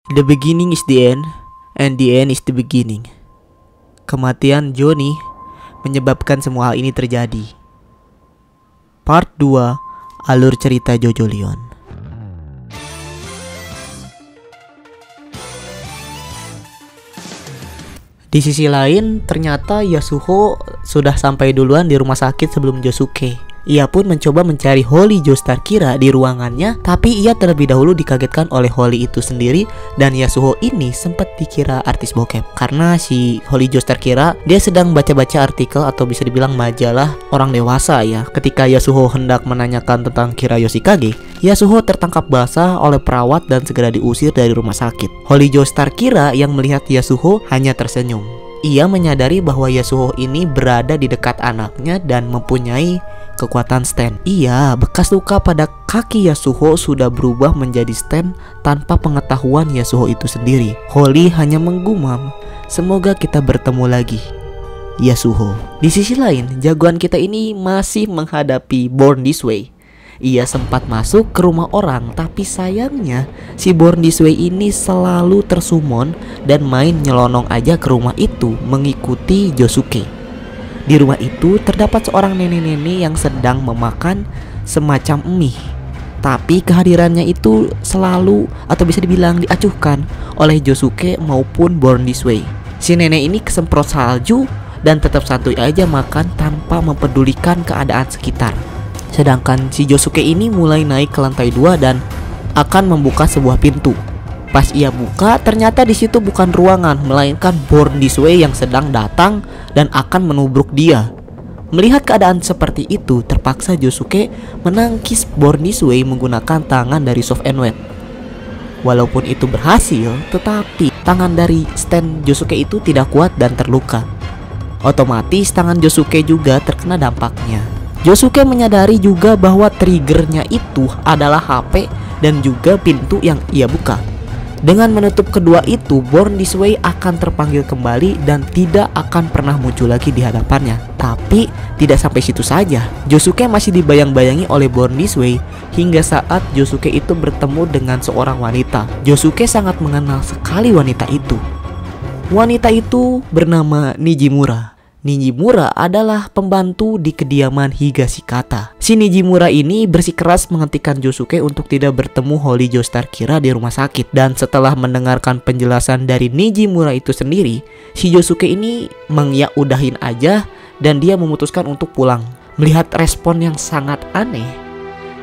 The beginning is the end, and the end is the beginning. Kematian Johnny menyebabkan semua hal ini terjadi. Part 2, alur cerita Jojo Leon. Di sisi lain, ternyata Yasuho sudah sampai duluan di rumah sakit sebelum Josuke. Ia pun mencoba mencari Holy Joestar Kira di ruangannya, tapi ia terlebih dahulu dikagetkan oleh Holy itu sendiri. Dan Yasuho ini sempat dikira artis bokep karena si Holy Joestar Kira dia sedang baca-baca artikel atau bisa dibilang majalah orang dewasa ya. Ketika Yasuho hendak menanyakan tentang Kira Yoshikage, Yasuho tertangkap basah oleh perawat dan segera diusir dari rumah sakit. Holy Joestar Kira yang melihat Yasuho hanya tersenyum. Ia menyadari bahwa Yasuho ini berada di dekat anaknya dan mempunyai kekuatan stand. Iya, bekas luka pada kaki Yasuho sudah berubah menjadi stand tanpa pengetahuan Yasuho itu sendiri. Holy hanya menggumam, "Semoga kita bertemu lagi, Yasuho." Di sisi lain, jagoan kita ini masih menghadapi Born This Way. Ia sempat masuk ke rumah orang, tapi sayangnya si Born This Way ini selalu tersumon dan main nyelonong aja ke rumah itu mengikuti Josuke. Di rumah itu terdapat seorang nenek-nenek yang sedang memakan semacam mie. Tapi kehadirannya itu selalu atau bisa dibilang diacuhkan oleh Josuke maupun Born This Way. Si nenek ini kesemprot salju dan tetap santuy aja makan tanpa mempedulikan keadaan sekitar. Sedangkan si Josuke ini mulai naik ke lantai 2 dan akan membuka sebuah pintu. Pas ia buka, ternyata di situ bukan ruangan, melainkan Born This Way yang sedang datang dan akan menubruk dia. Melihat keadaan seperti itu, terpaksa Josuke menangkis Born This Way menggunakan tangan dari Soft and Wet. Walaupun itu berhasil, tetapi tangan dari stand Josuke itu tidak kuat dan terluka. Otomatis tangan Josuke juga terkena dampaknya. Josuke menyadari juga bahwa triggernya itu adalah HP dan juga pintu yang ia buka. Dengan menutup kedua itu, Born This Way akan terpanggil kembali dan tidak akan pernah muncul lagi di hadapannya. Tapi tidak sampai situ saja, Josuke masih dibayang-bayangi oleh Born This Way hingga saat Josuke itu bertemu dengan seorang wanita. Josuke sangat mengenal sekali wanita itu. Wanita itu bernama Nijimura. Nijimura adalah pembantu di kediaman Higashikata. Si Nijimura ini bersikeras menghentikan Josuke untuk tidak bertemu Holy Joestar Kira di rumah sakit. Dan setelah mendengarkan penjelasan dari Nijimura itu sendiri, si Josuke ini mengyaudahin aja dan dia memutuskan untuk pulang. Melihat respon yang sangat aneh,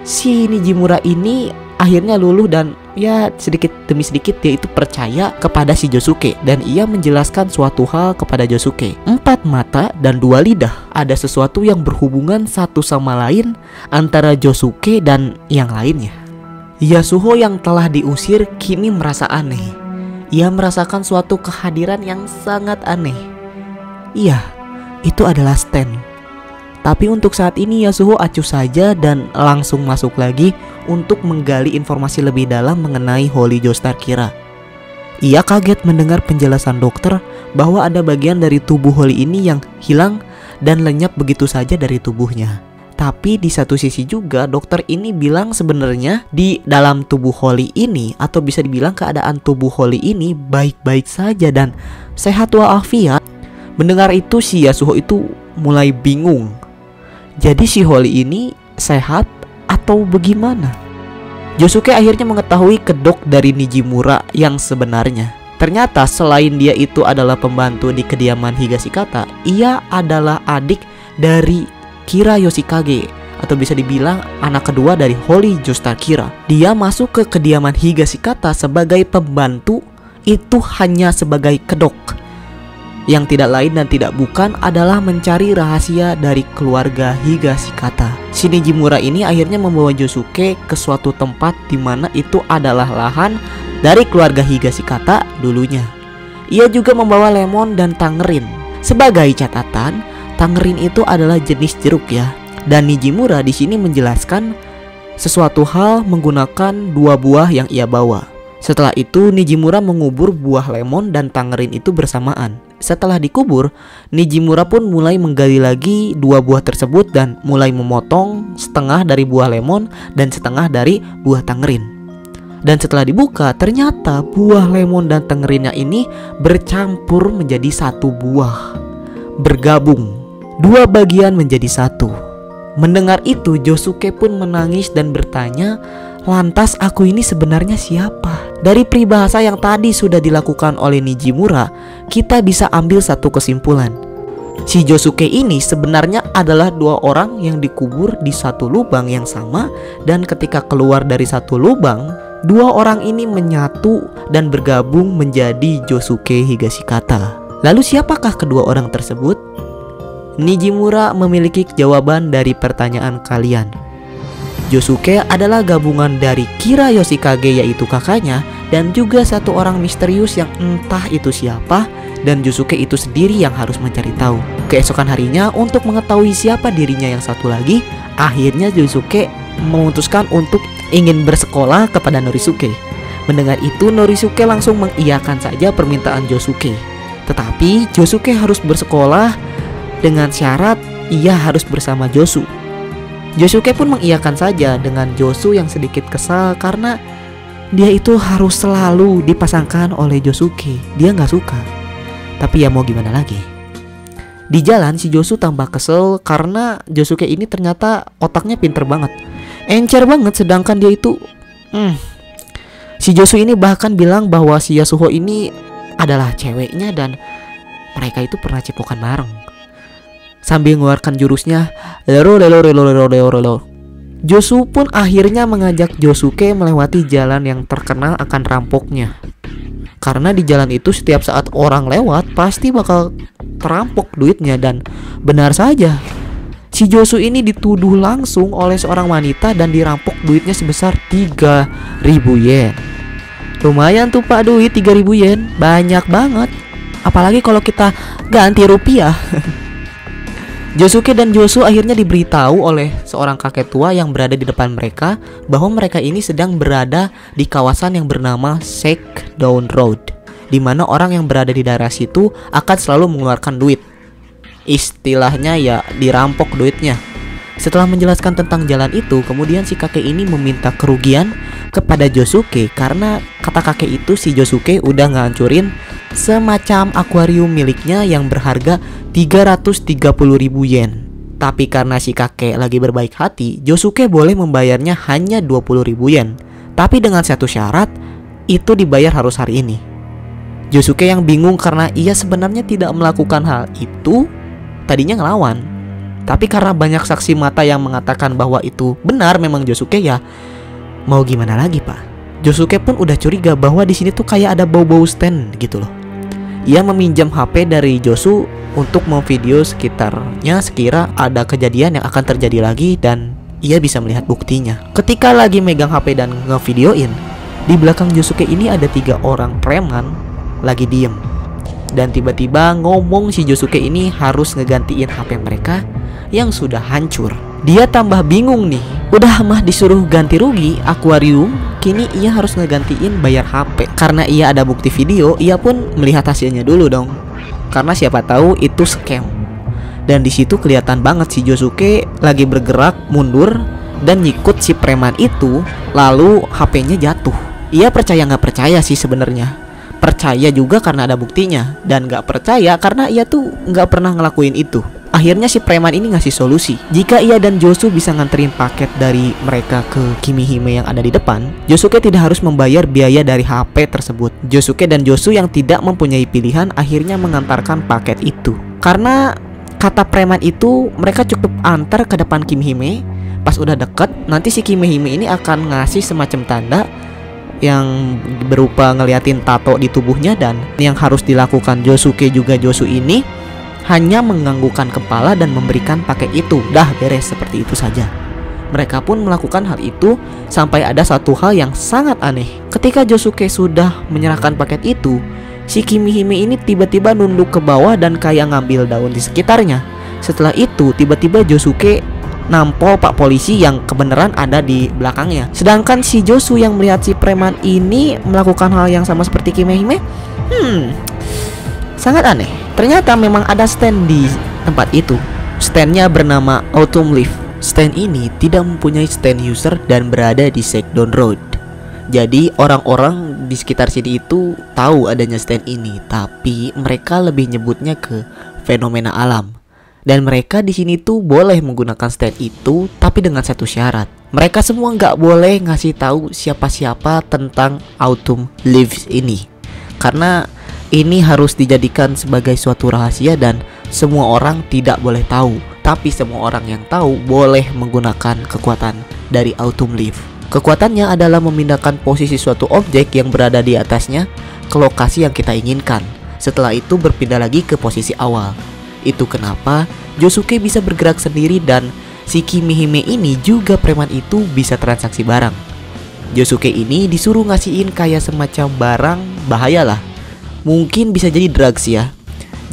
si Nijimura ini akhirnya luluh dan ya sedikit demi sedikit dia itu percaya kepada si Josuke. Dan ia menjelaskan suatu hal kepada Josuke. 4 mata dan 2 lidah. Ada sesuatu yang berhubungan satu sama lain antara Josuke dan yang lainnya. Yasuho yang telah diusir kini merasa aneh. Ia merasakan suatu kehadiran yang sangat aneh. Iya, itu adalah Stan. Tapi untuk saat ini Yasuho acuh saja dan langsung masuk lagi untuk menggali informasi lebih dalam mengenai Holy Joestar Kira. Ia kaget mendengar penjelasan dokter bahwa ada bagian dari tubuh Holy ini yang hilang dan lenyap begitu saja dari tubuhnya. Tapi di satu sisi juga dokter ini bilang sebenarnya di dalam tubuh Holy ini atau bisa dibilang keadaan tubuh Holy ini baik-baik saja dan sehat walafiat. Mendengar itu si Yasuho itu mulai bingung. Jadi si Holy ini sehat atau bagaimana? Josuke akhirnya mengetahui kedok dari Nijimura yang sebenarnya. Ternyata selain dia itu adalah pembantu di kediaman Higashikata, ia adalah adik dari Kira Yoshikage atau bisa dibilang anak kedua dari Holy Joestar Kira. Dia masuk ke kediaman Higashikata sebagai pembantu, itu hanya sebagai kedok. Yang tidak lain dan tidak bukan adalah mencari rahasia dari keluarga Higashikata. Si Nijimura ini akhirnya membawa Josuke ke suatu tempat di mana itu adalah lahan dari keluarga Higashikata dulunya. Ia juga membawa lemon dan tangerin. Sebagai catatan, tangerin itu adalah jenis jeruk ya. Dan Nijimura di sini menjelaskan sesuatu hal menggunakan 2 buah yang ia bawa. Setelah itu Nijimura mengubur buah lemon dan tangerin itu bersamaan. Setelah dikubur, Nijimura pun mulai menggali lagi 2 buah tersebut dan mulai memotong setengah dari buah lemon dan setengah dari buah tangerin. Dan setelah dibuka, ternyata buah lemon dan tengerinnya ini bercampur menjadi satu buah, bergabung, dua bagian menjadi satu. Mendengar itu, Josuke pun menangis dan bertanya, lantas aku ini sebenarnya siapa? Dari peribahasa yang tadi sudah dilakukan oleh Nijimura, kita bisa ambil satu kesimpulan. Si Josuke ini sebenarnya adalah dua orang yang dikubur di satu lubang yang sama, dan ketika keluar dari satu lubang, dua orang ini menyatu dan bergabung menjadi Josuke Higashikata. Lalu siapakah kedua orang tersebut? Nijimura memiliki jawaban dari pertanyaan kalian. Josuke adalah gabungan dari Kira Yoshikage, yaitu kakaknya, dan juga satu orang misterius yang entah itu siapa, dan Josuke itu sendiri yang harus mencari tahu. Keesokan harinya, untuk mengetahui siapa dirinya yang satu lagi, akhirnya Josuke memutuskan untuk ingin bersekolah kepada Norisuke. Mendengar itu, Norisuke langsung mengiyakan saja permintaan Josuke. Tetapi Josuke harus bersekolah dengan syarat ia harus bersama Josu. Josuke pun mengiyakan saja dengan Josu yang sedikit kesal karena dia itu harus selalu dipasangkan oleh Josuke. Dia nggak suka. Tapi ya mau gimana lagi. Di jalan si Josu tambah kesel karena Josuke ini ternyata otaknya pinter banget, encer banget, sedangkan dia itu si Josu ini bahkan bilang bahwa si Yasuho ini adalah ceweknya dan mereka itu pernah cipokan bareng. Sambil mengeluarkan jurusnya lero. Josu pun akhirnya mengajak Josuke melewati jalan yang terkenal akan rampoknya. Karena di jalan itu setiap saat orang lewat pasti bakal terampok duitnya, dan benar saja. Si Josu ini dituduh langsung oleh seorang wanita dan dirampok duitnya sebesar 3.000 yen. Lumayan tuh pak, duit 3.000 yen, banyak banget. Apalagi kalau kita ganti rupiah. Josuke dan Josu akhirnya diberitahu oleh seorang kakek tua yang berada di depan mereka bahwa mereka ini sedang berada di kawasan yang bernama Shakedown Road, di mana orang yang berada di daerah situ akan selalu mengeluarkan duit. Istilahnya ya dirampok duitnya. Setelah menjelaskan tentang jalan itu, kemudian si kakek ini meminta kerugian kepada Josuke karena kata kakek itu si Josuke udah ngancurin semacam akuarium miliknya yang berharga 330.000 yen. Tapi karena si kakek lagi berbaik hati, Josuke boleh membayarnya hanya 20.000 yen. Tapi dengan satu syarat, itu dibayar harus hari ini. Josuke yang bingung karena ia sebenarnya tidak melakukan hal itu, tadinya ngelawan. Tapi karena banyak saksi mata yang mengatakan bahwa itu benar memang Josuke, ya mau gimana lagi pak. Josuke pun udah curiga bahwa di sini tuh kayak ada bau-bau stand gitu loh. Ia meminjam HP dari Josu untuk memvideo sekitarnya sekira ada kejadian yang akan terjadi lagi, dan ia bisa melihat buktinya. Ketika lagi megang HP dan ngevideoin, di belakang Josuke ini ada 3 orang preman lagi diem. Dan tiba-tiba ngomong si Josuke ini harus ngegantiin HP mereka yang sudah hancur. Dia tambah bingung nih. Udah mah disuruh ganti rugi akuarium, kini ia harus ngegantiin bayar HP. Karena ia ada bukti video, ia pun melihat hasilnya dulu dong. Karena siapa tahu itu scam. Dan di situ kelihatan banget si Josuke lagi bergerak mundur dan nyikut si preman itu, lalu HP-nya jatuh. Ia percaya nggak percaya sih sebenarnya. Percaya juga karena ada buktinya, dan nggak percaya karena ia tuh nggak pernah ngelakuin itu. Akhirnya si preman ini ngasih solusi. Jika ia dan Josu bisa nganterin paket dari mereka ke Kimihime yang ada di depan, Josuke tidak harus membayar biaya dari HP tersebut. Josuke dan Josu yang tidak mempunyai pilihan akhirnya mengantarkan paket itu. Karena kata preman itu, mereka cukup antar ke depan Kimihime. Pas udah deket, nanti si Kimihime ini akan ngasih semacam tanda yang berupa ngeliatin tato di tubuhnya, dan yang harus dilakukan Josuke juga Josu ini hanya menganggukkan kepala dan memberikan paket itu. Dah beres, seperti itu saja. Mereka pun melakukan hal itu sampai ada satu hal yang sangat aneh. Ketika Josuke sudah menyerahkan paket itu, si Kimihime ini tiba-tiba nunduk ke bawah dan kayak ngambil daun di sekitarnya. Setelah itu tiba-tiba Josuke nampol pak polisi yang kebenaran ada di belakangnya. Sedangkan si Josu yang melihat si preman ini melakukan hal yang sama seperti Kimihime, sangat aneh. Ternyata memang ada stand di tempat itu. Standnya bernama Autumn Leaf. Stand ini tidak mempunyai stand user dan berada di Shakedown Road. Jadi orang-orang di sekitar sini itu tahu adanya stand ini, tapi mereka lebih nyebutnya ke fenomena alam. Dan mereka di sini tuh boleh menggunakan stand itu, tapi dengan satu syarat. Mereka semua nggak boleh ngasih tahu siapa-siapa tentang autumn leaves ini, karena ini harus dijadikan sebagai suatu rahasia dan semua orang tidak boleh tahu. Tapi semua orang yang tahu boleh menggunakan kekuatan dari autumn leaf. Kekuatannya adalah memindahkan posisi suatu objek yang berada di atasnya ke lokasi yang kita inginkan. Setelah itu berpindah lagi ke posisi awal. Itu kenapa Josuke bisa bergerak sendiri dan si Kimihime ini juga preman itu bisa transaksi barang. Josuke ini disuruh ngasihin kayak semacam barang bahaya lah. Mungkin bisa jadi drugs ya.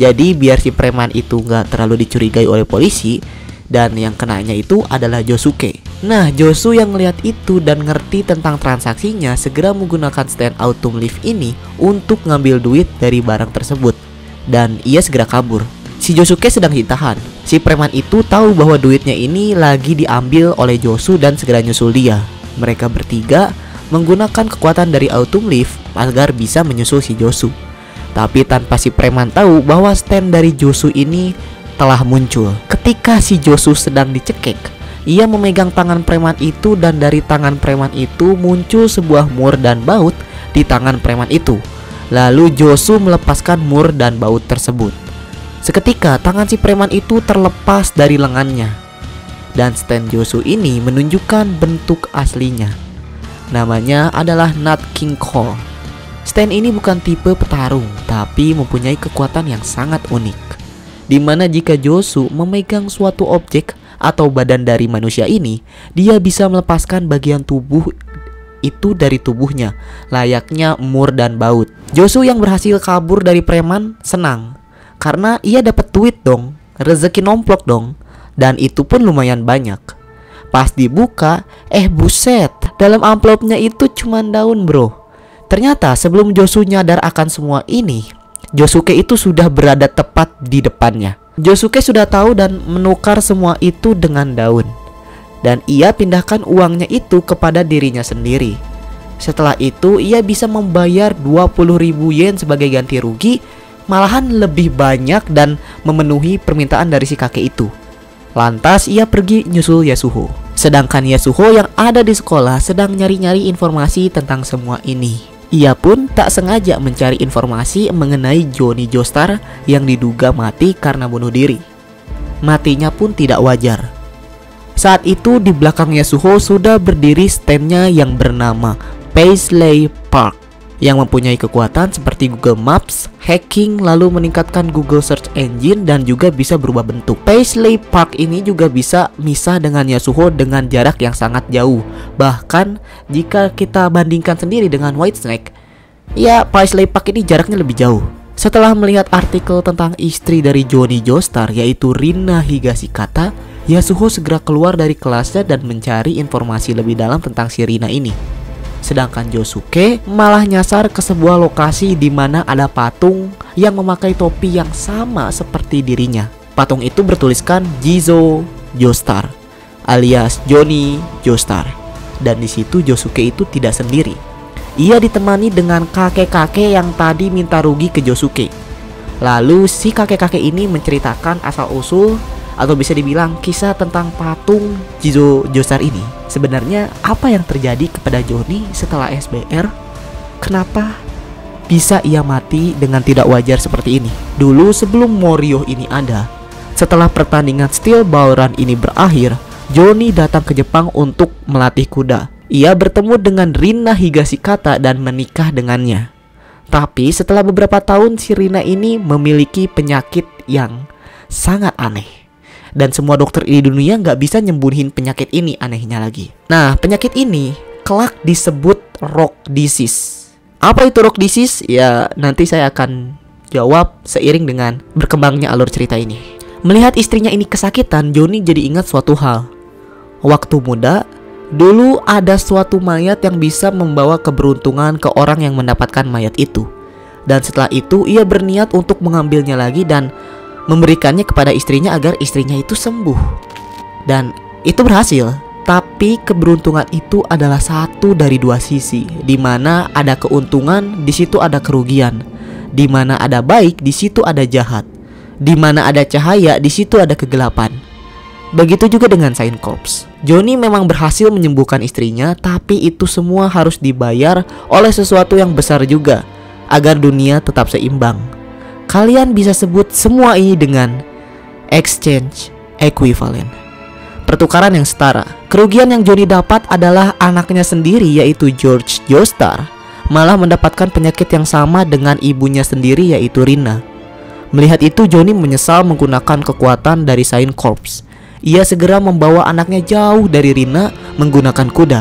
Jadi biar si preman itu nggak terlalu dicurigai oleh polisi, dan yang kenanya itu adalah Josuke. Nah, Josu yang ngeliat itu dan ngerti tentang transaksinya segera menggunakan stand autumn leaf ini untuk ngambil duit dari barang tersebut, dan ia segera kabur. Si Josuke sedang ditahan. Si preman itu tahu bahwa duitnya ini lagi diambil oleh Josu dan segera nyusul dia. Mereka bertiga menggunakan kekuatan dari autumn leaf agar bisa menyusul si Josu. Tapi tanpa si preman tahu bahwa stand dari Josu ini telah muncul. Ketika si Josu sedang dicekik, ia memegang tangan preman itu dan dari tangan preman itu muncul sebuah mur dan baut di tangan preman itu. Lalu Josu melepaskan mur dan baut tersebut. Seketika tangan si preman itu terlepas dari lengannya. Dan stand Josu ini menunjukkan bentuk aslinya. Namanya adalah Nut King Cole. Stand ini bukan tipe petarung, tapi mempunyai kekuatan yang sangat unik, dimana jika Josu memegang suatu objek atau badan dari manusia ini, dia bisa melepaskan bagian tubuh itu dari tubuhnya, layaknya mur dan baut. Josu yang berhasil kabur dari preman senang, karena ia dapat duit dong, rezeki nomplok dong, dan itu pun lumayan banyak. Pas dibuka, buset, dalam amplopnya itu cuma daun bro. Ternyata sebelum Josu nyadar akan semua ini, Josuke itu sudah berada tepat di depannya. Josuke sudah tahu dan menukar semua itu dengan daun. Dan ia pindahkan uangnya itu kepada dirinya sendiri. Setelah itu ia bisa membayar 20.000 yen sebagai ganti rugi, malahan lebih banyak dan memenuhi permintaan dari si kakek itu. Lantas ia pergi nyusul Yasuho. Sedangkan Yasuho yang ada di sekolah sedang nyari-nyari informasi tentang semua ini. Ia pun tak sengaja mencari informasi mengenai Johnny Joestar yang diduga mati karena bunuh diri. Matinya pun tidak wajar. Saat itu di belakang Yasuho sudah berdiri standnya yang bernama Paisley Park, yang mempunyai kekuatan seperti Google Maps, hacking, lalu meningkatkan Google Search Engine dan juga bisa berubah bentuk. Paisley Park ini juga bisa misah dengan Yasuho dengan jarak yang sangat jauh. Bahkan jika kita bandingkan sendiri dengan Whitesnake, ya Paisley Park ini jaraknya lebih jauh. Setelah melihat artikel tentang istri dari Johnny Joestar yaitu Rina Higashikata, Yasuho segera keluar dari kelasnya dan mencari informasi lebih dalam tentang si Rina ini. Sedangkan Josuke malah nyasar ke sebuah lokasi di mana ada patung yang memakai topi yang sama seperti dirinya. Patung itu bertuliskan Jizo Joestar alias Johnny Joestar. Dan di situ Josuke itu tidak sendiri. Ia ditemani dengan kakek-kakek yang tadi minta rugi ke Josuke. Lalu si kakek-kakek ini menceritakan asal-usul atau bisa dibilang kisah tentang patung Jizo Joestar ini. Sebenarnya apa yang terjadi kepada Johnny setelah SBR? Kenapa bisa ia mati dengan tidak wajar seperti ini? Dulu sebelum Morio ini ada, setelah pertandingan Steel Ball Run ini berakhir, Johnny datang ke Jepang untuk melatih kuda. Ia bertemu dengan Rina Higashikata dan menikah dengannya. Tapi setelah beberapa tahun si Rina ini memiliki penyakit yang sangat aneh. Dan semua dokter di dunia nggak bisa nyembuhin penyakit ini, anehnya lagi. Nah, penyakit ini kelak disebut rock disease. Apa itu rock disease? Ya, nanti saya akan jawab seiring dengan berkembangnya alur cerita ini. Melihat istrinya ini kesakitan, Johnny jadi ingat suatu hal. Waktu muda, dulu ada suatu mayat yang bisa membawa keberuntungan ke orang yang mendapatkan mayat itu. Dan setelah itu, ia berniat untuk mengambilnya lagi dan memberikannya kepada istrinya agar istrinya itu sembuh. Dan itu berhasil. Tapi keberuntungan itu adalah satu dari dua sisi, di mana ada keuntungan, di situ ada kerugian. Di mana ada baik, di situ ada jahat. Di mana ada cahaya, di situ ada kegelapan. Begitu juga dengan Saint Corps. Johnny memang berhasil menyembuhkan istrinya, tapi itu semua harus dibayar oleh sesuatu yang besar juga, agar dunia tetap seimbang. Kalian bisa sebut semua ini dengan exchange equivalent, pertukaran yang setara. Kerugian yang Johnny dapat adalah anaknya sendiri, yaitu George Joestar malah mendapatkan penyakit yang sama dengan ibunya sendiri, yaitu Rina. Melihat itu, Johnny menyesal menggunakan kekuatan dari Saint Corps. Ia segera membawa anaknya jauh dari Rina menggunakan kuda.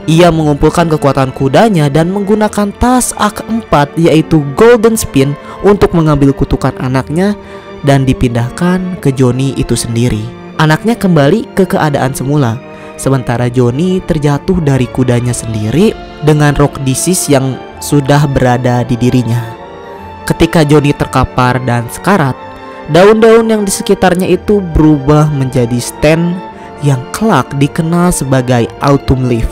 Ia mengumpulkan kekuatan kudanya dan menggunakan tas keempat, yaitu Golden Spin, untuk mengambil kutukan anaknya dan dipindahkan ke Johnny itu sendiri. Anaknya kembali ke keadaan semula, sementara Johnny terjatuh dari kudanya sendiri dengan rock disease yang sudah berada di dirinya. Ketika Johnny terkapar dan sekarat, daun-daun yang di sekitarnya itu berubah menjadi stand yang kelak dikenal sebagai autumn leaf.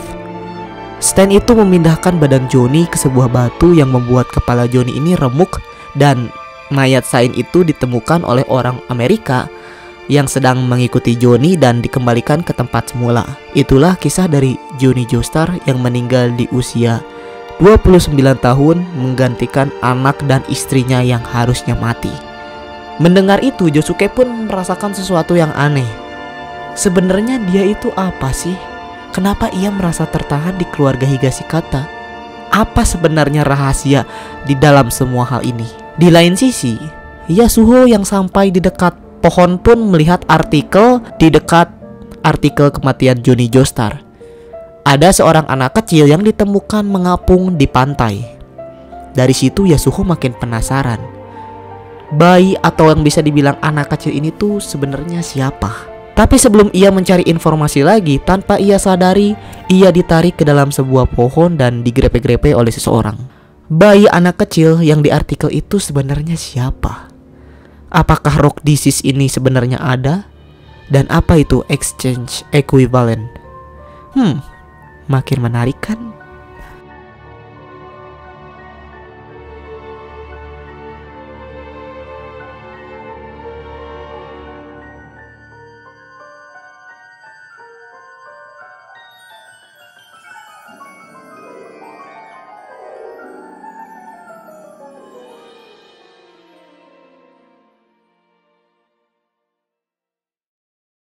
Stand itu memindahkan badan Johnny ke sebuah batu yang membuat kepala Johnny ini remuk, dan mayat Saint itu ditemukan oleh orang Amerika yang sedang mengikuti Johnny dan dikembalikan ke tempat semula. Itulah kisah dari Johnny Joestar yang meninggal di usia 29 tahun menggantikan anak dan istrinya yang harusnya mati. Mendengar itu, Josuke pun merasakan sesuatu yang aneh. Sebenarnya dia itu apa sih? Kenapa ia merasa tertahan di keluarga Higashikata? Apa sebenarnya rahasia di dalam semua hal ini? Di lain sisi, Yasuho yang sampai di dekat pohon pun melihat artikel di dekat artikel kematian Johnny Joestar. Ada seorang anak kecil yang ditemukan mengapung di pantai. Dari situ Yasuho makin penasaran. Bayi atau yang bisa dibilang anak kecil ini tuh sebenarnya siapa? Tapi sebelum ia mencari informasi lagi, tanpa ia sadari, ia ditarik ke dalam sebuah pohon dan digrepe-grepe oleh seseorang. Bayi anak kecil yang di artikel itu sebenarnya siapa? Apakah rock disease ini sebenarnya ada? Dan apa itu exchange equivalent? Makin menarik kan?